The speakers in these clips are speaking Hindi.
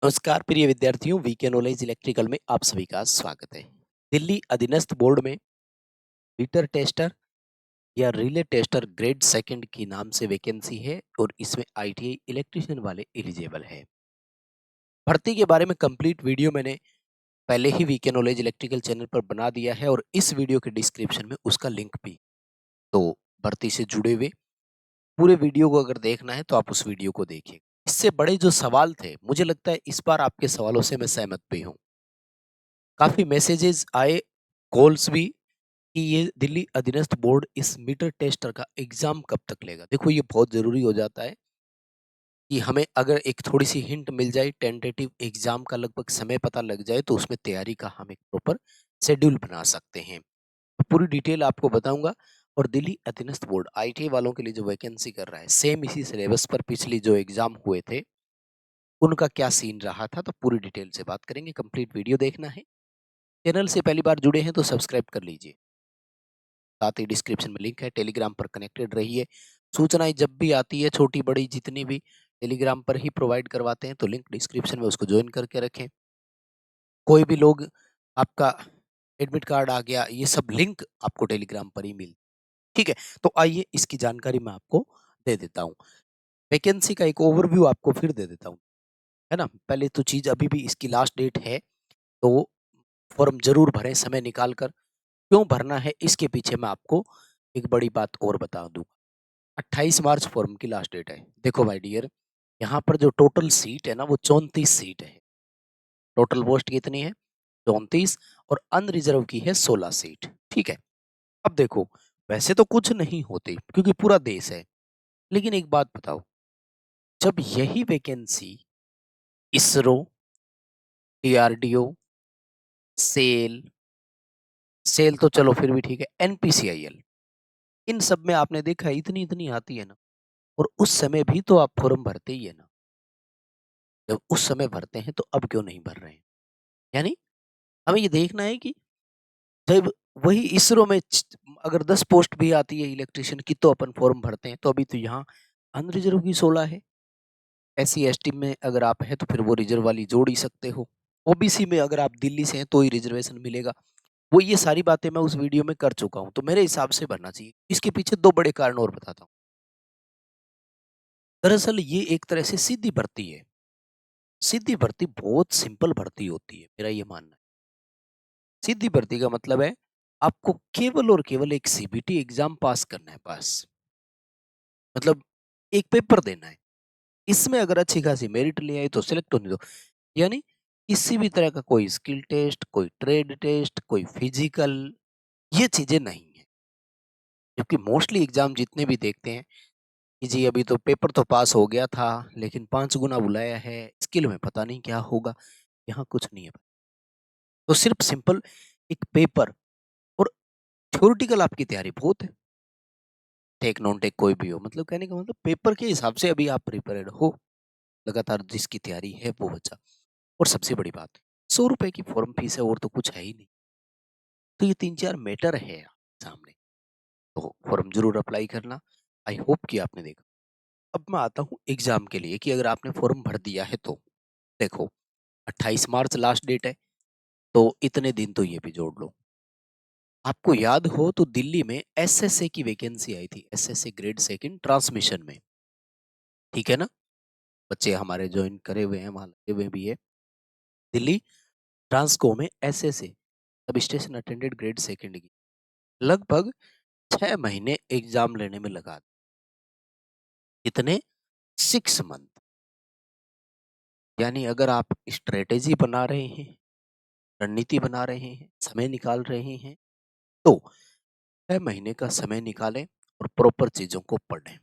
नमस्कार प्रिय विद्यार्थियों, वीके नॉलेज इलेक्ट्रिकल में आप सभी का स्वागत है। दिल्ली अधीनस्थ बोर्ड में मीटर टेस्टर या रिले टेस्टर ग्रेड सेकंड की नाम से वैकेंसी है और इसमें आईटीआई इलेक्ट्रिशियन वाले एलिजिबल है। भर्ती के बारे में कंप्लीट वीडियो मैंने पहले ही वीके नॉलेज इलेक्ट्रिकल चैनल पर बना दिया है और इस वीडियो के डिस्क्रिप्शन में उसका लिंक भी। तो भर्ती से जुड़े हुए पूरे वीडियो को अगर देखना है तो आप उस वीडियो को देखिए। इससे बड़े जो सवाल थे, मुझे लगता है इस बार आपके सवालों से मैं सहमत भी हूँ। काफ़ी मैसेजेस आए, कॉल्स भी कि ये दिल्ली अधीनस्थ बोर्ड इस मीटर टेस्टर का एग्ज़ाम कब तक लेगा। देखो ये बहुत ज़रूरी हो जाता है कि हमें अगर एक थोड़ी-सी हिंट मिल जाए, टेंटेटिव एग्ज़ाम का लगभग समय पता लग जाए तो उसमें तैयारी का हम एक प्रॉपर शेड्यूल बना सकते हैं। तो पूरी डिटेल आपको बताऊँगा और दिल्ली अधीनस्थ बोर्ड आईटीआई वालों के लिए जो वैकेंसी कर रहा है, सेम इसी सिलेबस पर पिछली जो एग्ज़ाम हुए थे, उनका क्या सीन रहा था, तो पूरी डिटेल से बात करेंगे। कंप्लीट वीडियो देखना है। चैनल से पहली बार जुड़े हैं तो सब्सक्राइब कर लीजिए। साथ ही डिस्क्रिप्शन में लिंक है, टेलीग्राम पर कनेक्टेड रहिए। सूचनाएं जब भी आती है छोटी बड़ी जितनी भी टेलीग्राम पर ही प्रोवाइड करवाते हैं, तो लिंक डिस्क्रिप्शन में उसको ज्वाइन करके रखें। कोई भी लोग आपका एडमिट कार्ड आ गया, ये सब लिंक आपको टेलीग्राम पर ही मिल। ठीक है, तो आइए इसकी जानकारी मैं आपको दे देता हूँ। वैकेंसी का एक ओवरव्यू आपको फिर दे देता हूँ, है ना। पहले तो चीज अभी भी इसकी लास्ट डेट है, तो फॉर्म जरूर भरें समय निकाल कर। क्यों भरना है इसके पीछे मैं आपको एक बड़ी बात और बता दूं। 28 मार्च फॉर्म की लास्ट डेट है। देखो भाई डियर, यहाँ पर जो टोटल सीट है ना वो 34 सीट है। टोटल पोस्ट कितनी है? 34। और अनरिजर्व की है 16 सीट। ठीक है। अब देखो, वैसे तो कुछ नहीं होती क्योंकि पूरा देश है, लेकिन एक बात बताओ, जब यही vacancy ISRO, DRDO, SAIL, SAIL तो चलो फिर भी ठीक है, एनपीसीआईएल, इन सब में आपने देखा इतनी इतनी आती है ना, और उस समय भी तो आप फॉर्म भरते ही है ना। जब उस समय भरते हैं तो अब क्यों नहीं भर रहे हैं? यानी हमें ये देखना है कि जब वही इसरो में अगर 10 पोस्ट भी आती है इलेक्ट्रिशियन की तो अपन फॉर्म भरते हैं, तो अभी तो यहाँ अनरिजर्व की 16 है। एससी एसटी में अगर आप हैं तो फिर वो रिजर्व वाली जोड़ ही सकते हो। ओबीसी में अगर आप दिल्ली से हैं तो ही रिजर्वेशन मिलेगा। वो ये सारी बातें मैं उस वीडियो में कर चुका हूँ, तो मेरे हिसाब से भरना चाहिए। इसके पीछे दो बड़े कारण और बताता हूँ। दरअसल ये एक तरह से सीधी भर्ती है। सीधी भर्ती बहुत सिंपल भर्ती होती है, मेरा ये मानना है। सीधी भर्ती का मतलब है आपको केवल और केवल एक सीबीटी एग्जाम पास करना है, बस। मतलब एक पेपर देना है। इसमें अगर अच्छी खासी मेरिट ले आई तो सिलेक्ट होने दो। यानी किसी भी तरह का कोई स्किल टेस्ट, कोई ट्रेड टेस्ट, कोई फिजिकल, ये चीजें नहीं है। क्योंकि मोस्टली एग्जाम जितने भी देखते हैं कि जी अभी तो पेपर तो पास हो गया था, लेकिन 5 गुना बुलाया है, स्किल में पता नहीं क्या होगा। यहाँ कुछ नहीं है। तो सिर्फ सिंपल एक पेपर और थ्योरेटिकल आपकी तैयारी बहुत है। टेक नॉन टेक कोई भी हो, मतलब कहने का मतलब पेपर के हिसाब से अभी आप प्रिपेयर्ड हो। लगातार जिसकी तैयारी है वो बच्चा। और सबसे बड़ी बात, 100 रुपए की फॉर्म फीस है और तो कुछ है ही नहीं। तो ये 3-4 मैटर है सामने। तो फॉर्म जरूर अप्लाई करना। आई होप कि आपने देखा। अब मैं आता हूँ एग्जाम के लिए कि अगर आपने फॉर्म भर दिया है तो देखो, 28 मार्च लास्ट डेट है, तो इतने दिन तो ये भी जोड़ लो। आपको याद हो तो दिल्ली में एसएसए की वैकेंसी आई थी, एसएसए ग्रेड सेकंड ट्रांसमिशन में। ठीक है ना, बच्चे हमारे ज्वाइन करे हुए हैं, वहां लगे हुए भी है। दिल्ली ट्रांसको में SSA sub station attendant grade second की लगभग 6 महीने एग्जाम लेने में लगा। कितने? 6 मंथ। यानी अगर आप स्ट्रेटेजी बना रहे हैं, रणनीति बना रहे हैं, समय निकाल रहे हैं, तो 6 महीने का समय निकालें और प्रॉपर चीजों को पढ़ें।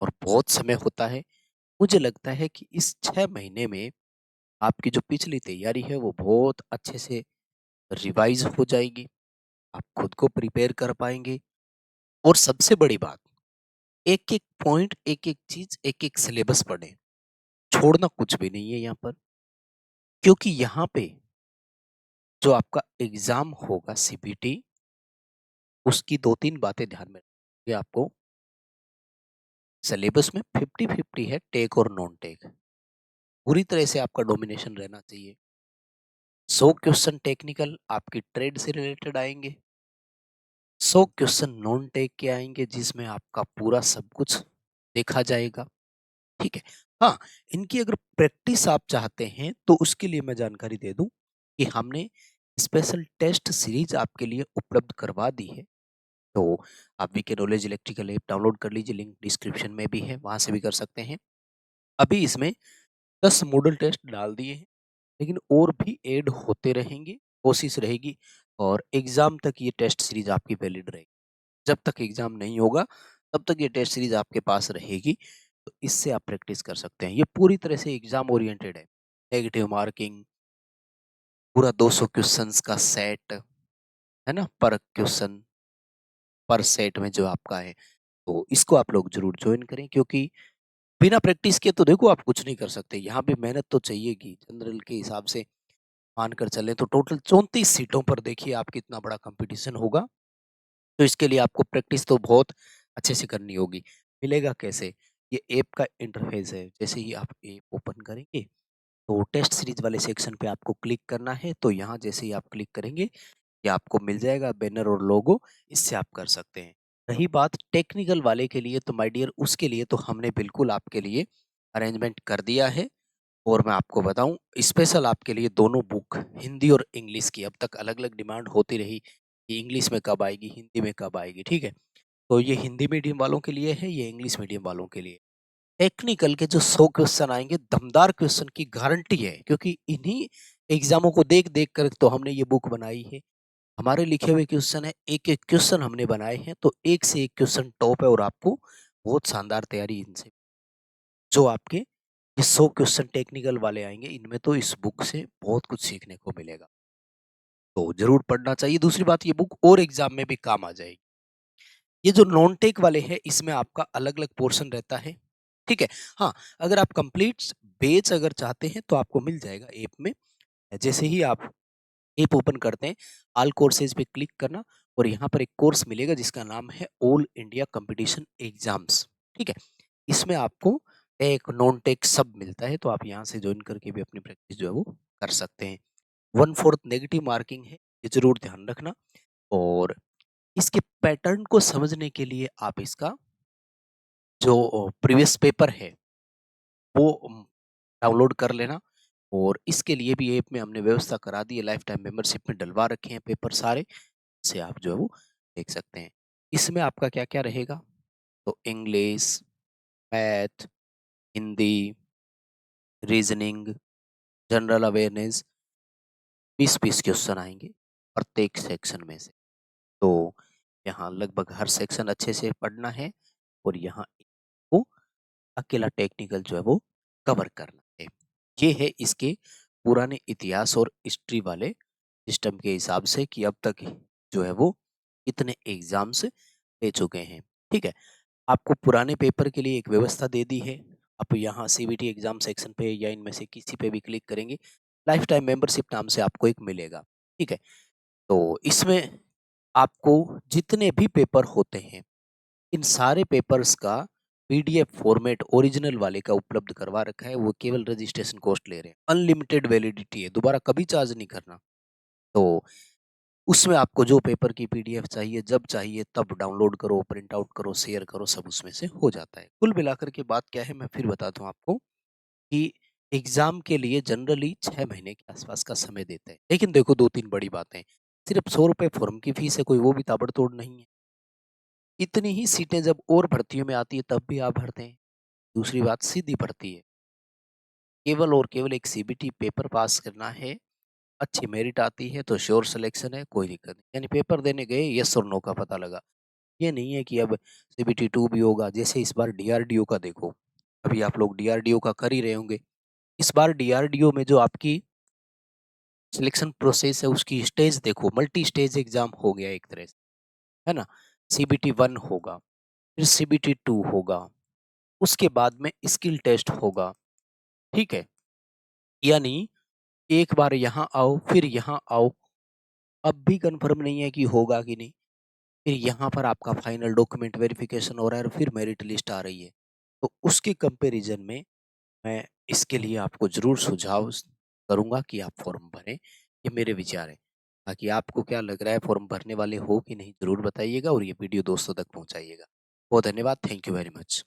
और बहुत समय होता है, मुझे लगता है कि इस 6 महीने में आपकी जो पिछली तैयारी है वो बहुत अच्छे से रिवाइज हो जाएगी। आप खुद को प्रिपेयर कर पाएंगे। और सबसे बड़ी बात, एक एक पॉइंट, एक एक चीज, एक एक सिलेबस पढ़ें। छोड़ना कुछ भी नहीं है यहाँ पर। क्योंकि यहाँ पे जो आपका एग्जाम होगा सीबीटी, उसकी 2-3 बातें ध्यान में रखिए आपको। सिलेबस में 50-50 है टेक और नॉन टेक। पूरी तरह से आपका डोमिनेशन रहना चाहिए। 100 क्वेश्चन टेक्निकल आपकी ट्रेड से रिलेटेड आएँगे, 100 क्वेश्चन नॉन टेक के आएँगे जिसमें आपका पूरा सब कुछ देखा जाएगा, ठीक है? हाँ, इनकी अगर प्रैक्टिस आप चाहते हैं तो उसके लिए मैं जानकारी दे दूँ कि हमने स्पेशल टेस्ट सीरीज़ आपके लिए उपलब्ध करवा दी है। तो आप VK knowledge electrical app download कर लीजिए, लिंक डिस्क्रिप्शन में भी है, वहाँ से भी कर सकते हैं। अभी इसमें 10 मॉडल टेस्ट डाल दिए हैं, लेकिन और भी ऐड होते रहेंगे, कोशिश रहेगी और एग्ज़ाम तक ये टेस्ट सीरीज़ आपकी वैलिड रहेगी। जब तक एग्ज़ाम नहीं होगा, तब तक ये टेस्ट सीरीज़ आपके पास रहेगी, तो इससे आप प्रैक्टिस कर सकते हैं। ये पूरी तरह से एग्ज़ाम ओरिएंटेड है। नेगेटिव मार्किंग, पूरा 200 क्वेश्चंस का सेट, है ना? पर क्वेश्चन, पर सेट में जो आपका है, तो इसको आप लोग ज़रूर जॉइन करें क्योंकि बिना प्रैक्टिस के तो देखो आप कुछ नहीं कर सकते। यहाँ पे मेहनत तो चाहिएगी। जनरल के हिसाब से मानकर चलें तो टोटल 34 सीटों पर देखिए आप कितना बड़ा कॉम्पिटिशन होगा। तो इसके लिए आपको प्रैक्टिस तो बहुत अच्छे से करनी होगी। मिलेगा कैसे? ये ऐप का इंटरफ़ेस है। जैसे ही आप ऐप ओपन करेंगे, तो टेस्ट सीरीज़ वाले सेक्शन पे आपको क्लिक करना है। तो यहाँ जैसे ही आप क्लिक करेंगे, ये आपको मिल जाएगा बैनर और लोगो, इससे आप कर सकते हैं। रही बात टेक्निकल वाले के लिए तो माय डियर उसके लिए तो हमने बिल्कुल आपके लिए अरेंजमेंट कर दिया है और मैं आपको बताऊँ स्पेशल आपके लिए दोनों बुक हिंदी और इंग्लिश की अब तक अलग-अलग डिमांड होती रही कि इंग्लिश में कब आएगी, हिंदी में कब आएगी, ठीक है? तो ये हिंदी मीडियम वालों के लिए है, ये इंग्लिश मीडियम वालों के लिए। टेक्निकल के जो 100 क्वेश्चन आएँगे, दमदार क्वेश्चन की गारंटी है क्योंकि इन्हीं एग्ज़ामों को देख-देख कर तो हमने ये बुक बनाई है। हमारे लिखे हुए क्वेश्चन है, एक-एक क्वेश्चन हमने बनाए हैं, तो एक से एक क्वेश्चन टॉप है और आपको बहुत शानदार तैयारी इनसे जो आपके ये 100 क्वेश्चन टेक्निकल वाले आएँगे, इनमें तो इस बुक से बहुत कुछ सीखने को मिलेगा। तो ज़रूर पढ़ना चाहिए। दूसरी बात ये बुक और एग्ज़ाम में भी काम आ जाएगी। ये जो नॉन टेक वाले हैं, इसमें आपका अलग-अलग पोर्शन रहता है, ठीक है? हाँ, अगर आप कंप्लीट बैच अगर चाहते हैं, तो आपको मिल जाएगा ऐप में। जैसे ही आप ऐप ओपन करते हैं, ऑल कोर्सेज़ पे क्लिक करना और यहाँ पर एक कोर्स मिलेगा जिसका नाम है ऑल इंडिया कॉम्पिटिशन एग्ज़ाम्स, ठीक है? इसमें आपको टेक, नॉन टेक सब मिलता है, तो आप यहाँ से जॉइन करके भी अपनी प्रैक्टिस जो है वो कर सकते हैं। 1/4 नेगेटिव मार्किंग है, ये ज़रूर ध्यान रखना और इसके पैटर्न को समझने के लिए आप इसका जो प्रीवियस पेपर है, वो डाउनलोड कर लेना और इसके लिए भी ऐप में हमने व्यवस्था करा दी है, लाइफ टाइम मेंबरशिप में डलवा रखे हैं पेपर सारे, से आप जो है वो देख सकते हैं। इसमें आपका क्या-क्या रहेगा? तो English, math, Hindi, reasoning, general awareness 20-20 question आएँगे प्रत्येक सेक्शन में से। तो यहाँ लगभग हर सेक्शन अच्छे से पढ़ना है और यहाँ को अकेला टेक्निकल जो है वो कवर करना है। ये है इसके पुराने इतिहास और हिस्ट्री वाले सिस्टम के हिसाब से कि अब तक जो है वो कितने एग्ज़ाम्स ले चुके हैं, ठीक है? आपको पुराने पेपर के लिए एक व्यवस्था दे दी है। आप यहाँ सीबीटी एग्ज़ाम सेक्शन पे या इनमें से किसी पे भी क्लिक करेंगे, लाइफ़ टाइम मेंबरशिप नाम से आपको एक मिलेगा, ठीक है? तो इसमें आपको जितने भी पेपर होते हैं, इन सारे पेपर्स का पीडीएफ फॉर्मेट ओरिजिनल वाले का उपलब्ध करवा रखा है, वो केवल रजिस्ट्रेशन कॉस्ट ले रहे हैं। अनलिमिटेड वैलिडिटी है, दोबारा कभी चार्ज नहीं करना। तो उसमें आपको जो पेपर की पीडीएफ चाहिए, जब चाहिए तब डाउनलोड करो, प्रिंट आउट करो, शेयर करो, सब उसमें से हो जाता है। कुल मिलाकर के बात क्या है, मैं फिर बताता हूँ आपको कि एग्ज़ाम के लिए जनरली 6 महीने के आसपास का समय देते हैं। लेकिन देखो 2-3 बड़ी बातें, सिर्फ़ ₹100 फॉर्म की फीस है, कोई वो भी ताबड़तोड़ नहीं है। इतनी ही सीटें जब और भर्तियों में आती है तब भी आप भरते हैं। दूसरी बात सीधी भर्ती है। केवल और केवल एक सीबीटी पेपर पास करना है, अच्छी मेरिट आती है तो श्योर सिलेक्शन है, कोई दिक्कत नहीं। यानी पेपर देने गए, येस और नो का पता लगा। ये नहीं है कि अब सीबीटी 2 भी होगा, जैसे इस बार डीआरडीओ का देखो, अभी आप लोग डीआरडीओ का कर ही रहे होंगे। इस बार डीआरडीओ में जो आपकी सिलेक्शन प्रोसेस है उसकी स्टेज देखो, मल्टी स्टेज एग्ज़ाम हो गया एक तरह से, है ना? सीबीटी 1 होगा, फिर सीबीटी 2 होगा, उसके बाद में स्किल टेस्ट होगा, ठीक है? यानी एक बार यहाँ आओ, फिर यहाँ आओ, अब भी कन्फर्म नहीं है कि होगा कि नहीं। फिर यहाँ पर आपका फाइनल डॉक्यूमेंट वेरिफिकेशन हो रहा है और फिर मेरिट लिस्ट आ रही है। तो उसके कंपैरिज़न में मैं इसके लिए आपको ज़रूर सुझाव करूँगा कि आप फॉर्म भरें, ये मेरे विचार हैं। बाकी आपको क्या लग रहा है, फॉर्म भरने वाले हो कि नहीं ज़रूर बताइएगा और ये वीडियो दोस्तों तक पहुँचाइएगा। बहुत धन्यवाद, थैंक यू वेरी मच।